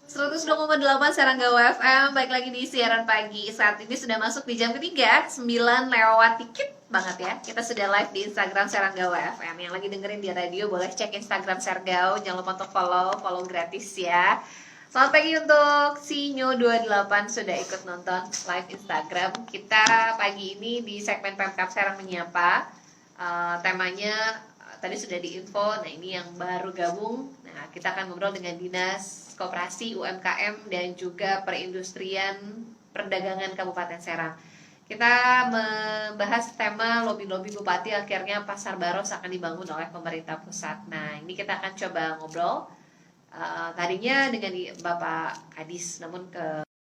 102,8 Serangga FM. Baik lagi di siaran pagi. Saat ini sudah masuk di jam ketiga, 9 lewat dikit banget ya. Kita sudah live di Instagram Serangga FM. Yang lagi dengerin di radio boleh cek Instagram Sergau. Jangan lupa untuk follow gratis ya. Selamat pagi untuk Sinyo28 sudah ikut nonton live Instagram. Kita pagi ini di segmen Pemkab Serang Menyapa. Temanya tadi sudah diinfo. Nah, ini yang baru gabung. Nah, kita akan ngobrol dengan Dinas Koperasi UMKM dan juga Perindustrian Perdagangan Kabupaten Serang. Kita membahas tema lobi-lobi Bupati, akhirnya Pasar Baros akan dibangun oleh pemerintah pusat. Nah, ini kita akan coba ngobrol. Tadinya dengan Bapak Kadis, namun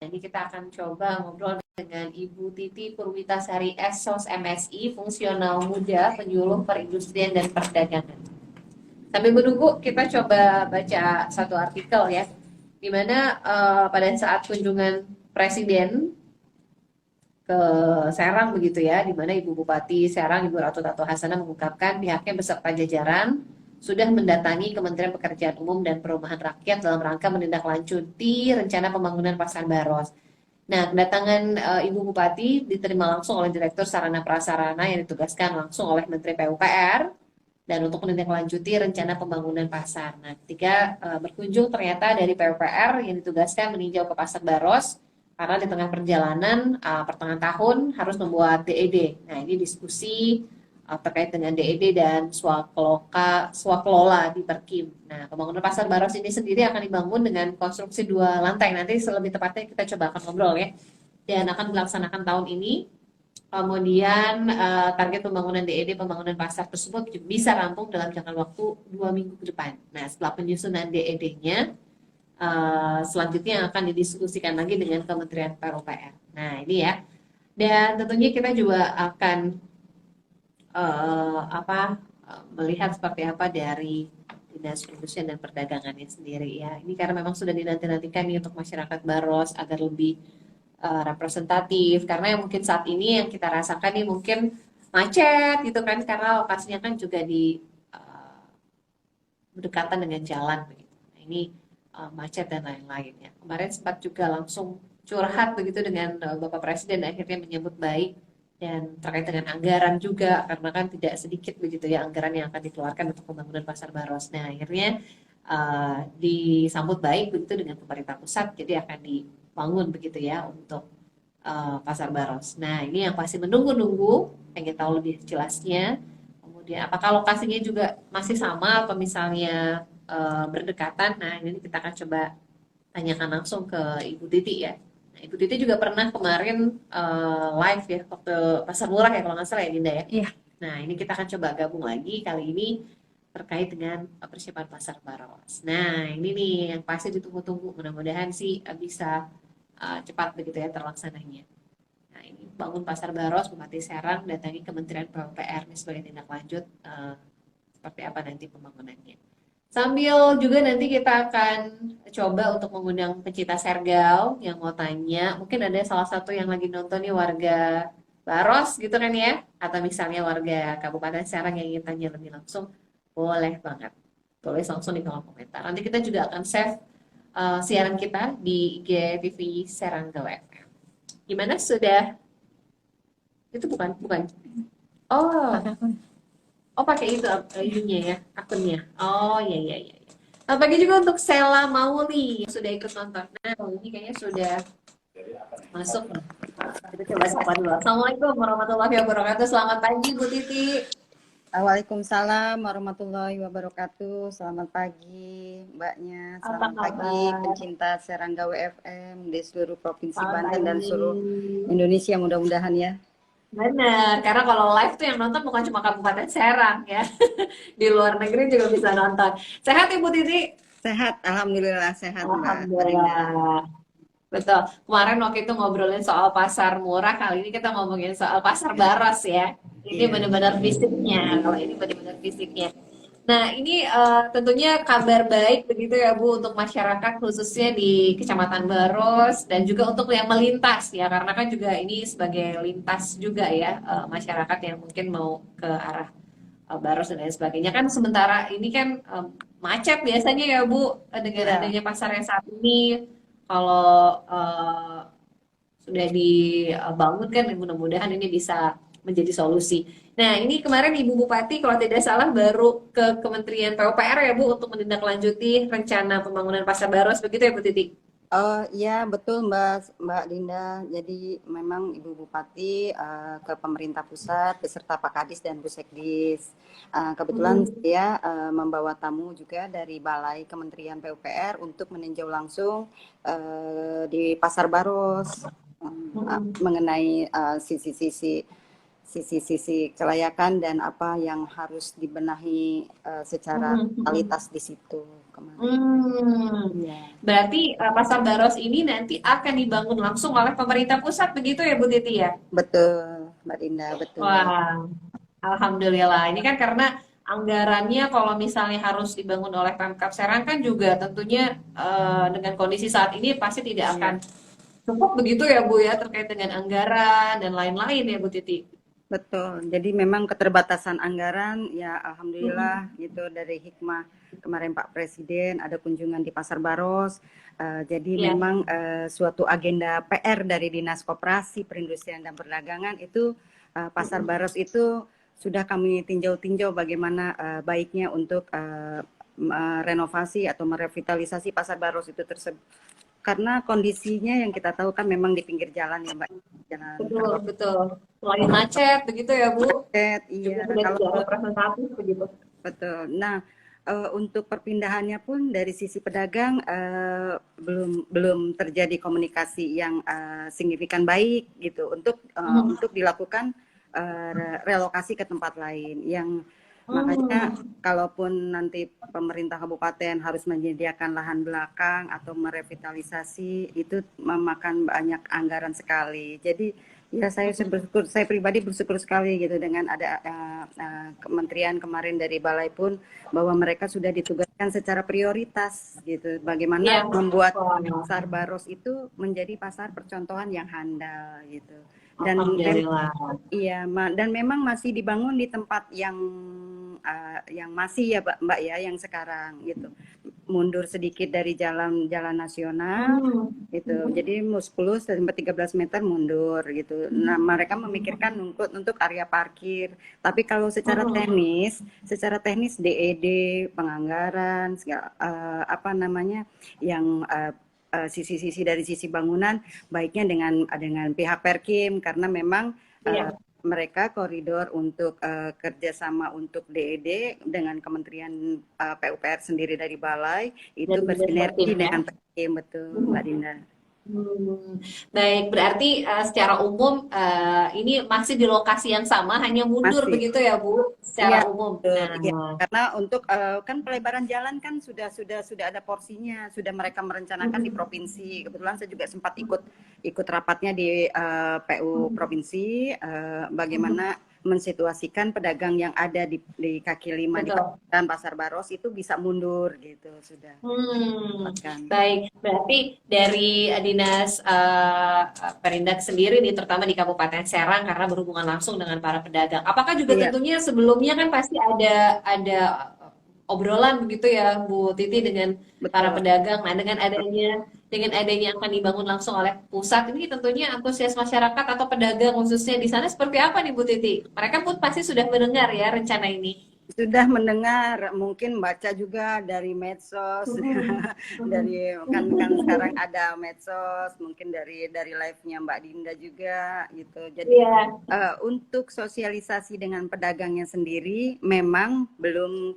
ini kita akan coba ngobrol dengan Ibu Titi Purwitasari Sos MSI, fungsional muda, penyuluh perindustrian dan perdagangan. Sambil menunggu, kita coba baca satu artikel ya, di mana pada saat kunjungan Presiden ke Serang begitu ya, di mana Ibu Bupati Serang, Ibu Ratu Tato Hasanah mengungkapkan pihaknya beserta jajaran sudah mendatangi Kementerian Pekerjaan Umum dan Perumahan Rakyat dalam rangka menindaklanjuti rencana pembangunan Pasar Baros. Nah, kedatangan Ibu Bupati diterima langsung oleh Direktur Sarana Prasarana yang ditugaskan langsung oleh Menteri PUPR dan untuk menindaklanjuti rencana pembangunan pasar. Nah, ketika berkunjung ternyata dari PUPR yang ditugaskan meninjau ke Pasar Baros karena di tengah perjalanan pertengahan tahun harus membuat DED. Nah, ini diskusi terkait dengan DED dan swakelola di Perkim. Nah, pembangunan Pasar Baros ini sendiri akan dibangun dengan konstruksi 2 lantai. Nanti lebih tepatnya kita coba akan ngobrol ya. Dan akan dilaksanakan tahun ini. Kemudian target pembangunan DED, pembangunan pasar tersebut bisa rampung dalam jangka waktu 2 minggu ke depan. Nah, setelah penyusunan DED-nya, selanjutnya akan didiskusikan lagi dengan Kementerian PUPR. Nah, ini ya. Dan tentunya kita juga akan melihat seperti apa dari Dinas Perindustrian dan Perdagangannya sendiri ya. Ini karena memang sudah dinanti-nantikan nih untuk masyarakat Baros agar lebih representatif, karena yang mungkin saat ini yang kita rasakan nih mungkin macet gitu kan, karena lokasinya kan juga di berdekatan dengan jalan begitu. Nah, ini macet dan lain-lain ya. Kemarin sempat juga langsung curhat begitu dengan Bapak Presiden, akhirnya menyambut baik dan terkait dengan anggaran juga, karena kan tidak sedikit begitu ya anggaran yang akan dikeluarkan untuk pembangunan Pasar Baros. Nah, akhirnya disambut baik begitu dengan pemerintah pusat, jadi akan dibangun begitu ya untuk Pasar Baros. Nah, ini yang pasti menunggu-nunggu, pengen tahu lebih jelasnya. Kemudian apakah lokasinya juga masih sama atau misalnya berdekatan? Nah, ini kita akan coba tanyakan langsung ke Ibu Titi ya. Nah, Ibu Titi juga pernah kemarin live ya waktu Pasar Murah ya kalau nggak salah ya Dinda ya. Iya. Nah, ini kita akan coba gabung lagi kali ini terkait dengan persiapan Pasar Baros. Nah, ini nih yang pasti ditunggu-tunggu. Mudah-mudahan sih bisa cepat begitu ya terlaksananya. Nah, ini bangun Pasar Baros, Bupati Serang datangi Kementerian PUPR ini sebagai tindak lanjut seperti apa nanti pembangunannya. Sambil juga nanti kita akan coba untuk mengundang pecinta Sergal yang mau tanya. Mungkin ada salah satu yang lagi nonton nih warga Baros gitu kan ya. Atau misalnya warga Kabupaten Serang yang ingin tanya lebih langsung. Boleh banget. Tulis langsung di kolom komentar. Nanti kita juga akan save siaran kita di IGTV Serangga FM. Gimana sudah? Itu bukan. Oh pakai itu ininya ya, akunnya. Oh iya. Selamat pagi juga untuk Sela Mauli yang sudah ikut nonton. Nah, ini kayaknya sudah masuk. Kita coba sapa dulu. Assalamualaikum warahmatullahi wabarakatuh. Selamat pagi Bu Titi. Waalaikumsalam warahmatullahi wabarakatuh. Selamat pagi Mbaknya. Selamat pagi pencinta Serangga WFM di seluruh Provinsi Banten dan seluruh Indonesia mudah-mudahan ya. Benar, karena kalau live tuh yang nonton bukan cuma Kabupaten Serang ya. Di luar negeri juga bisa nonton. Sehat Ibu Titi? Sehat, alhamdulillah sehat Mbak. Alhamdulillah. Betul. Kemarin waktu itu ngobrolin soal pasar murah, kali ini kita ngomongin soal pasar Baros ya. Ini benar-benar fisiknya. Kalau ini benar-benar fisiknya. Nah, ini tentunya kabar baik begitu ya Bu untuk masyarakat khususnya di Kecamatan Baros dan juga untuk yang melintas ya, karena kan juga ini sebagai lintas juga ya masyarakat yang mungkin mau ke arah Baros dan lain sebagainya kan, sementara ini kan macet biasanya ya Bu, dengan Ya, adanya pasar yang saat ini. Kalau sudah dibangun kan, mudah-mudahan ini bisa menjadi solusi. Nah, ini kemarin Ibu Bupati kalau tidak salah baru ke Kementerian PUPR ya Bu untuk menindaklanjuti rencana pembangunan Pasar Baros, begitu ya Bu Titi? oh iya betul Mbak Dinda. Jadi memang Ibu Bupati ke pemerintah pusat beserta Pak Kadis dan Bu Sekdis. Kebetulan Mm-mm. saya membawa tamu juga dari Balai Kementerian PUPR untuk meninjau langsung di Pasar Baros Mm-mm. mengenai sisi-sisi kelayakan dan apa yang harus dibenahi secara Mm-mm. kualitas di situ kemarin. Hmm, Iya. berarti Pasar Baros ini nanti akan dibangun langsung oleh pemerintah pusat begitu ya Bu Titi ya? Betul, Mbak Dinda, betul. Wah, Alhamdulillah. Ini kan karena anggarannya kalau misalnya harus dibangun oleh Pemkab Serang kan juga tentunya dengan kondisi saat ini pasti tidak akan Iya, cukup begitu ya Bu ya terkait dengan anggaran dan lain-lain ya Bu Titi. betul. Jadi memang keterbatasan anggaran, ya alhamdulillah Mm-mm. gitu dari hikmah kemarin Pak Presiden ada kunjungan di Pasar Baros. Jadi Iya, memang suatu agenda PR dari Dinas Koperasi, Perindustrian dan Perdagangan itu Pasar mm-mm. Baros itu sudah kami tinjau-tinjau bagaimana baiknya untuk merenovasi atau merevitalisasi Pasar Baros itu tersebut. Karena kondisinya yang kita tahu kan memang di pinggir jalan ya Mbak, jalan Betul, kalau betul. Selain macet begitu ya Bu, macet, juga iya. sudah Kalau tidak representatif begitu. betul. Nah, untuk perpindahannya pun dari sisi pedagang belum terjadi komunikasi yang signifikan baik gitu Hmm. untuk dilakukan relokasi ke tempat lain. Yang makanya Hmm. kalaupun nanti pemerintah kabupaten harus menyediakan lahan belakang atau merevitalisasi itu memakan banyak anggaran sekali. Jadi ya bersyukur, saya pribadi bersyukur sekali gitu dengan ada kementerian kemarin dari Balai pun bahwa mereka sudah ditugaskan secara prioritas gitu. Iya. Bagaimana membuat Wah, pasar Baros itu menjadi pasar percontohan yang handal gitu. Dan Alhamdulillah. iya, dan memang masih dibangun di tempat yang masih ya Mbak ya yang sekarang gitu. Mundur sedikit dari jalan nasional Hmm. gitu. Jadi 10 sampai 13 meter mundur gitu. Nah, mereka memikirkan untuk area parkir. Tapi kalau secara teknis DED, penganggaran, segala, apa namanya yang sisi-sisi dari sisi bangunan baiknya dengan pihak Perkim karena memang Iya, mereka koridor untuk kerjasama untuk DED dengan Kementerian PUPR sendiri dari Balai itu dan juga bersinergi Pertim ya. dengan Perkim betul Mbak Dinda. Hmm, baik, berarti secara umum ini masih di lokasi yang sama, hanya mundur Masih. begitu ya Bu, secara Iya, umum. betul. Nah, Iya, karena untuk kan pelebaran jalan kan sudah ada porsinya, sudah mereka merencanakan di mm, provinsi. Kebetulan saya juga sempat ikut rapatnya di PU provinsi bagaimana mm, mensituasikan pedagang yang ada di kaki lima di betul. Pasar Baros itu bisa mundur gitu sudah Hmm, dapatkan. baik. Berarti dari Dinas Perindak sendiri nih, terutama di Kabupaten Serang karena berhubungan langsung dengan para pedagang. Apakah juga Iya, tentunya sebelumnya kan pasti ada obrolan begitu ya Bu Titi dengan para betul. pedagang. Nah, dengan adanya akan dibangun langsung oleh pusat ini tentunya antusias masyarakat atau pedagang khususnya di sana seperti apa nih Bu Titi? Mereka pun pasti sudah mendengar ya rencana ini. Sudah mendengar, mungkin baca juga dari medsos, Mm-mm. dari kan Mm-mm. sekarang ada medsos, mungkin dari live-nya Mbak Dinda juga gitu. Jadi Iya, untuk sosialisasi dengan pedagangnya sendiri, memang belum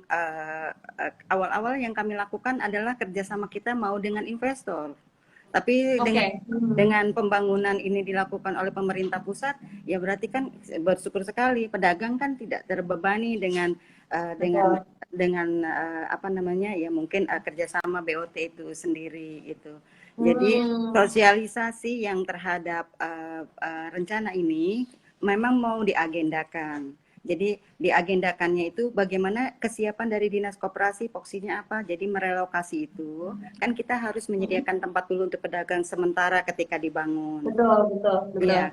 awal-awal yang kami lakukan adalah kerjasama kita mau dengan investor. Tapi oke. dengan pembangunan ini dilakukan oleh pemerintah pusat, ya berarti kan bersyukur sekali pedagang kan tidak terbebani dengan eh, dengan Betul. apa namanya ya mungkin kerjasama BOT itu sendiri itu. Jadi Hmm, sosialisasi yang terhadap rencana ini memang mau diagendakan. Jadi diagendakannya itu bagaimana kesiapan dari Dinas Koperasi, poksinya apa? Jadi merelokasi itu kan kita harus menyediakan tempat dulu untuk pedagang sementara ketika dibangun. betul, betul, betul. Iya.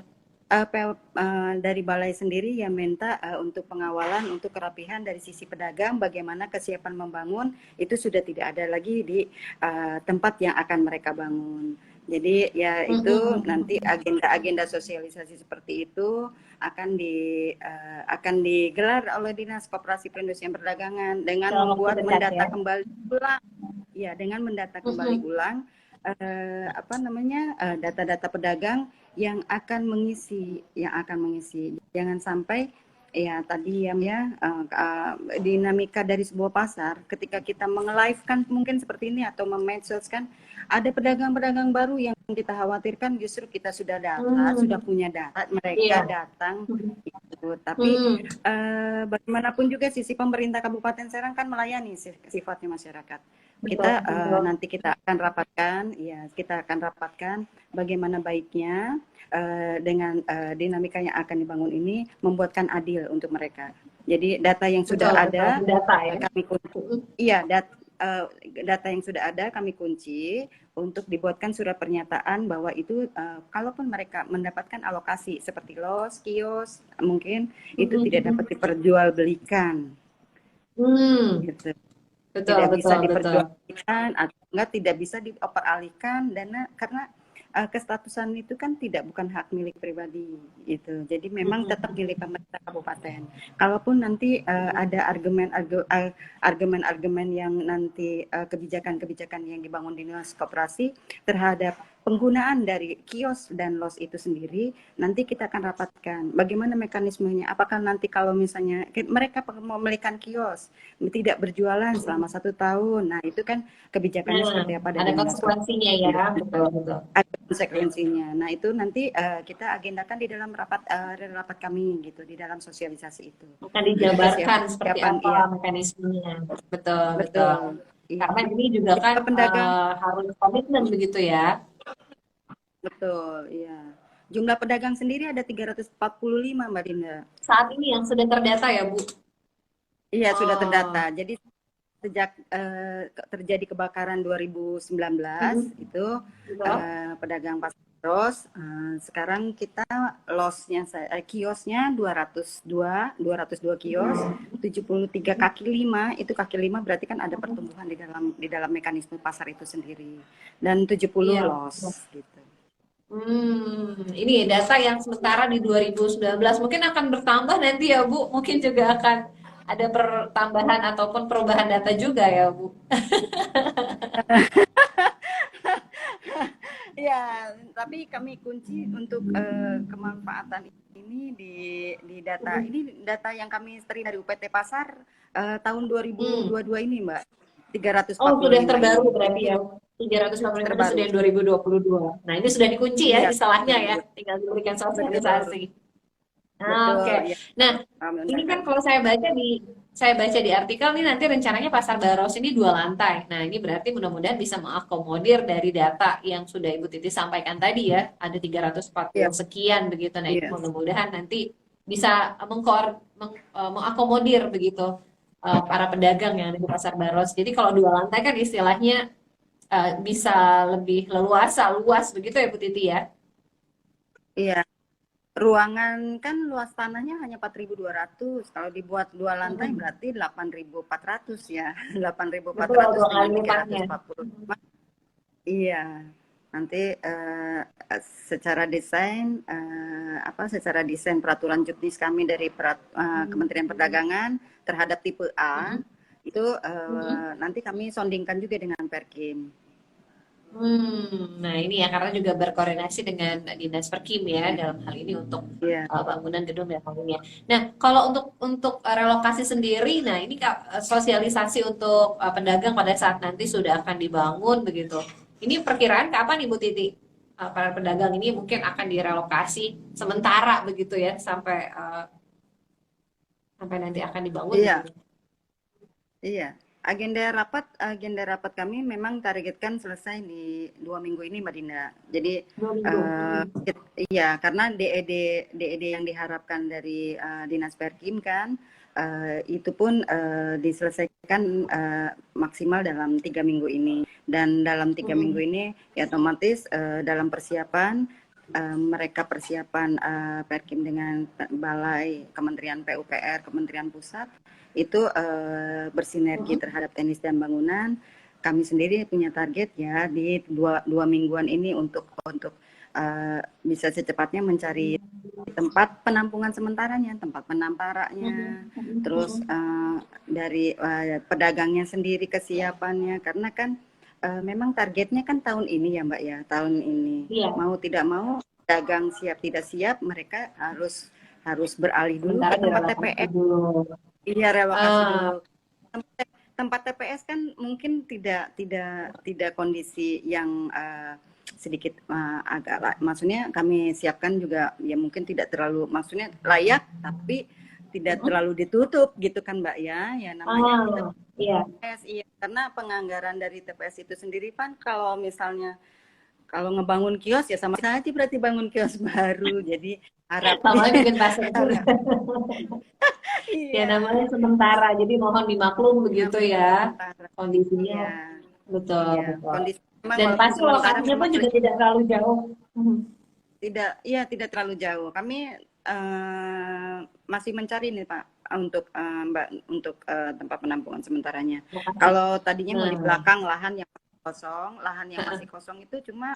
Dari balai sendiri yang minta untuk pengawalan, untuk kerapihan dari sisi pedagang, bagaimana kesiapan membangun itu sudah tidak ada lagi di tempat yang akan mereka bangun. Jadi ya itu nanti agenda-agenda sosialisasi seperti itu akan digelar oleh Dinas Koperasi Perindustrian Perdagangan dengan membuat mendata kembali ulang, ya dengan mendata kembali ulang data-data pedagang yang akan mengisi, jangan sampai ya tadi ya dinamika dari sebuah pasar ketika kita menge-live-kan mungkin seperti ini atau memedsoskan ada pedagang-pedagang baru yang kita khawatirkan justru kita sudah sudah punya data, mereka datang gitu. Tapi bagaimanapun juga sisi pemerintah Kabupaten Serang kan melayani sifatnya masyarakat. Nanti kita akan rapatkan bagaimana baiknya dengan dinamika yang akan dibangun ini membuatkan adil untuk mereka. Jadi data yang sudah ada kami kunci. Iya, data yang sudah ada kami kunci untuk dibuatkan surat pernyataan bahwa itu kalaupun mereka mendapatkan alokasi seperti los, kios, mungkin itu tidak dapat diperjualbelikan. Gitu. Tidak bisa diperjualbelikan atau tidak bisa dioperalihkan dana karena kestatusan itu kan bukan hak milik pribadi itu. Jadi memang tetap milik pemerintah kabupaten. Kalaupun nanti ada argumen-argumen yang nanti kebijakan-kebijakan yang dibangun di dinas koperasi terhadap penggunaan dari kios dan los itu sendiri, nanti kita akan rapatkan bagaimana mekanismenya. Apakah nanti kalau misalnya mereka memiliki kios tidak berjualan selama 1 tahun, nah itu kan kebijakannya seperti apa? Ada konsekuensinya ya, betul. Ada konsekuensinya. Nah itu nanti kita agendakan di dalam rapat kami gitu, di dalam sosialisasi itu. Akan dijabarkan seperti apa mekanismenya, betul. Karena ini juga kan harus komitmen begitu ya. Betul, iya. Jumlah pedagang sendiri ada 345, Mbak Dinda. Saat ini yang sudah terdata ya, Bu? Iya, sudah terdata. Jadi sejak terjadi kebakaran 2019 itu pedagang pasar Bros, sekarang kita kiosnya 202 kios, 73 kaki 5, itu kaki 5 berarti kan ada pertumbuhan di dalam mekanisme pasar itu sendiri. Dan 70 los gitu. Ini data yang sementara di 2019 mungkin akan bertambah nanti ya Bu, mungkin juga akan ada pertambahan ataupun perubahan data juga ya Bu. Ya, tapi kami kunci untuk kemanfaatan ini di data. Ini data yang kami terima dari UPT Pasar tahun 2022 ini, Mbak. 345. Oh, sudah terbaru berarti ya. 345 itu sudah 2022. Nah, ini sudah dikunci ya istilahnya ya. Tinggal diberikan sosialisasi. Oke. Ya. Nah, ini kan kalau saya baca di artikel nih nanti rencananya Pasar Baros ini 2 lantai. Nah, ini berarti mudah-mudahan bisa mengakomodir dari data yang sudah Ibu Titi sampaikan tadi ya. Ada 340 sekian begitu. Nah, ini mudah-mudahan nanti bisa mengakomodir begitu para pedagang yang ada di Pasar Baros. Jadi kalau 2 lantai kan istilahnya bisa lebih luas begitu ya Bu Titi ya? Iya. Ruangan kan luas tanahnya hanya 4.200. Kalau dibuat 2 lantai berarti 8.400 ya. 8.400 dengan 340. Iya. Nanti secara desain peraturan juknis kami dari Kementerian Perdagangan terhadap tipe A itu nanti kami sondingkan juga dengan Perkim. Nah ini ya karena juga berkoordinasi dengan Dinas Perkim ya dalam hal ini untuk bangunan gedung dan lainnya. Nah kalau untuk relokasi sendiri, nah ini sosialisasi untuk pedagang pada saat nanti sudah akan dibangun begitu. Ini perkiraan kapan Ibu Titi para pedagang ini mungkin akan direlokasi sementara begitu ya sampai nanti akan dibangun? Iya. Gitu. Iya. Agenda rapat kami memang targetkan selesai di 2 minggu ini, Mbak Dinda. Jadi iya, karena DED yang diharapkan dari Dinas Perkim kan itu pun diselesaikan maksimal dalam 3 minggu ini. Dan dalam 3 minggu ini ya otomatis dalam persiapan mereka persiapan Perkim dengan Balai Kementerian PUPR, Kementerian Pusat itu bersinergi terhadap teknis dan bangunan. Kami sendiri punya target ya di dua mingguan ini untuk bisa secepatnya mencari tempat penampungan sementaranya, tempat penamparannya, terus dari pedagangnya sendiri kesiapannya, karena kan memang targetnya kan tahun ini ya Mbak ya, tahun ini. Iya. Mau tidak mau dagang siap tidak siap mereka harus beralih dulu Sementara ke tempat direlokasi TPS. dulu. Iya, relokasi dulu. Tempat TPS kan mungkin tidak kondisi yang sedikit maksudnya kami siapkan juga ya mungkin tidak terlalu maksudnya layak tapi tidak terlalu ditutup gitu kan Mbak ya namanya Iya. TPS iya karena penganggaran dari TPS itu sendiri kan kalau misalnya kalau ngebangun kios ya sama saja berarti bangun kios baru jadi Namanya bikin pasar juga. Ya iya namanya sementara, jadi mohon dimaklum begitu ya sementara. kondisinya. Iya Betul, iya betul. kondisi memang Dan walaupun pasti sementara lokasinya pun memang juga tidak terlalu jauh. tidak terlalu jauh. Kami masih mencari nih Pak untuk Mbak untuk tempat penampungan sementaranya. Lokasi. Kalau tadinya mau di Nah, belakang lahan yang masih kosong itu cuma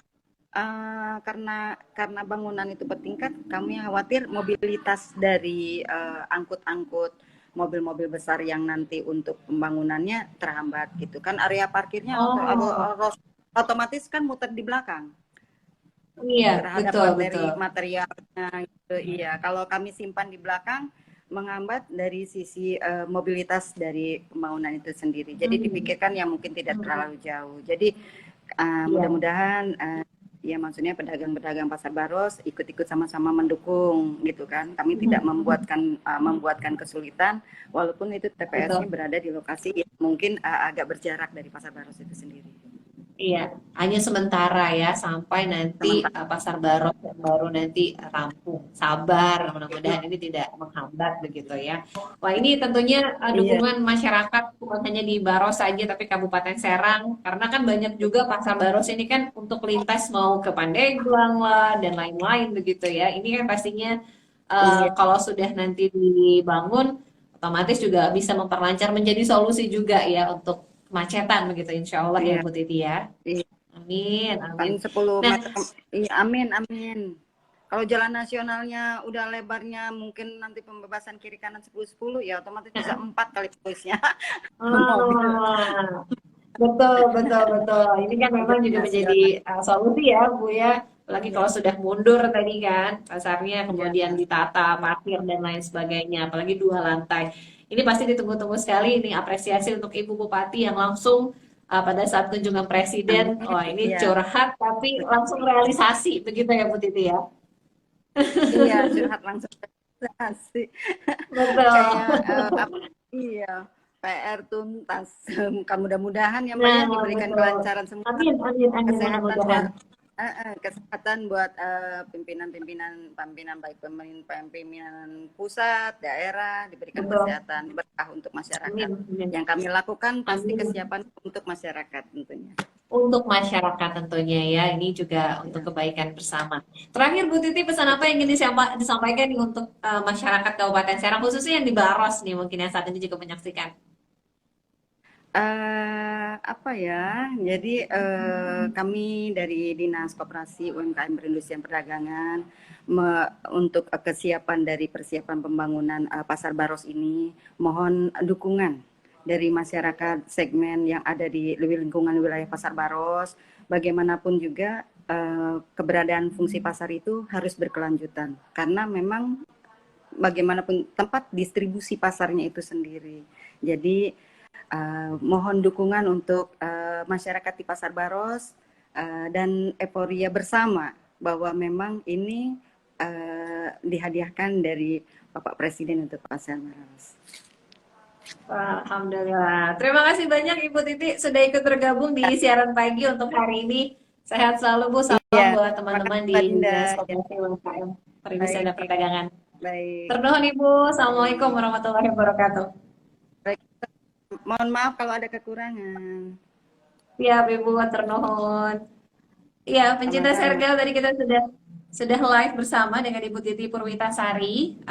karena bangunan itu bertingkat, kami khawatir mobilitas dari angkut-angkut mobil-mobil besar yang nanti untuk pembangunannya terhambat gitu kan area parkirnya oh, otomatis kan muter di belakang iya, terhadap betul, betul. materialnya gitu. Iya, kalau kami simpan di belakang menghambat dari sisi mobilitas dari pembangunan itu sendiri. Jadi dipikirkan yang mungkin tidak terlalu jauh. Jadi Iya. mudah-mudahan ya maksudnya pedagang-pedagang pasar Baros ikut-ikut sama-sama mendukung gitu kan. Kami tidak membuatkan kesulitan walaupun itu TPS-nya Betul. berada di lokasi yang mungkin agak berjarak dari pasar Baros itu sendiri. Iya, hanya sementara ya sampai nanti Sementara pasar baru yang baru nanti rampung. Sabar, mudah-mudahan ini tidak menghambat begitu ya. Wah, ini tentunya iya, dukungan masyarakat bukan hanya di Baros saja tapi Kabupaten Serang karena kan banyak juga pasar Baros ini kan untuk lintas mau ke Pandeglang lah dan lain-lain begitu ya. Ini kan pastinya iya, kalau sudah nanti dibangun otomatis juga bisa memperlancar menjadi solusi juga ya untuk kemacetan begitu insya Allah ya iya, Bu Titi ya. iya. Amin, amin. Paling 10 Nah, meter. Iya, amin, amin. Kalau jalan nasionalnya udah lebarnya mungkin nanti pembebasan kiri kanan 10-10 ya otomatis bisa 4 kali plusnya mobil ah, betul, betul, betul. Ini kan memang jalan juga menjadi nasional. solusi ya Bu ya. Apalagi Iya, kalau sudah mundur tadi kan, pasarnya iya, kemudian ditata, parkir dan lain sebagainya. Apalagi 2 lantai. Ini pasti ditunggu-tunggu sekali. Ini apresiasi untuk Ibu Bupati yang langsung pada saat kunjungan Presiden. amin. Wah, ini Iya, curhat tapi langsung realisasi. Begitu ya Bu Titi ya. iya, curhat langsung sih. Kayak Betul. iya, PR tuntas. Mudah-mudahan ya Mbak Nah, ya diberikan betul. kelancaran semua Amin, amin, amin, kesehatan mudah-mudahan. buat kesehatan buat pimpinan baik pimpinan pusat, daerah diberikan Betul. kesehatan berkah untuk masyarakat. Amin, amin. Yang kami lakukan pasti Amin. kesiapan untuk masyarakat tentunya. Untuk masyarakat tentunya ya, ini juga untuk Ya. kebaikan bersama. Terakhir Bu Titi, pesan apa yang ingin disampaikan nih untuk masyarakat Kabupaten Serang, khususnya yang di Baros nih, mungkin yang saat ini juga menyaksikan. Apa ya? Jadi kami dari Dinas Koperasi UMKM Perindustrian Perdagangan untuk kesiapan dari persiapan pembangunan Pasar Baros ini mohon dukungan dari masyarakat segmen yang ada di lingkungan wilayah Pasar Baros. Bagaimanapun juga keberadaan fungsi pasar itu harus berkelanjutan karena memang bagaimanapun tempat distribusi pasarnya itu sendiri. Jadi mohon dukungan untuk masyarakat di Pasar Baros dan euforia bersama bahwa memang ini dihadiahkan dari Bapak Presiden untuk Pasar Baros. Alhamdulillah. Terima kasih banyak Ibu Titi sudah ikut bergabung di siaran pagi untuk hari ini. Sehat selalu Bu, salam Iya, buat terima teman-teman kasih di Mbak Dinda. Dinas Ya, Koperasi UMKM Perindustrian baik, dan Perdagangan. baik, Ternuhun Ibu, Assalamualaikum baik. warahmatullahi wabarakatuh. Baik. Mohon maaf kalau ada kekurangan. Siap Ibu, ternuhun. Iya, pencinta Sama-sama. Sergal tadi kita sudah sudah live bersama dengan Ibu Titi Purwitasari,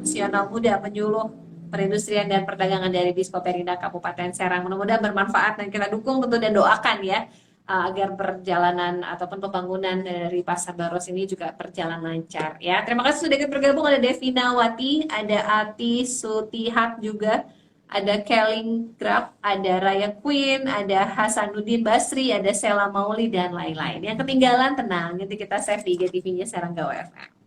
profesional muda penyuluh perindustrian dan perdagangan dari Dispoperinda Kabupaten Serang. Mudah-mudahan bermanfaat dan kita dukung tentu dan doakan ya agar perjalanan ataupun pembangunan dari Pasar Baros ini juga berjalan lancar ya. Terima kasih sudah ikut bergabung. Ada Devina Wati, ada Ati Sutihat juga, ada Kelling Grab, ada Raya Queen, ada Hasanuddin Basri, ada Sela Mauli dan lain-lain. Yang ketinggalan tenang, nanti kita save di IGTV-nya Serangga FM.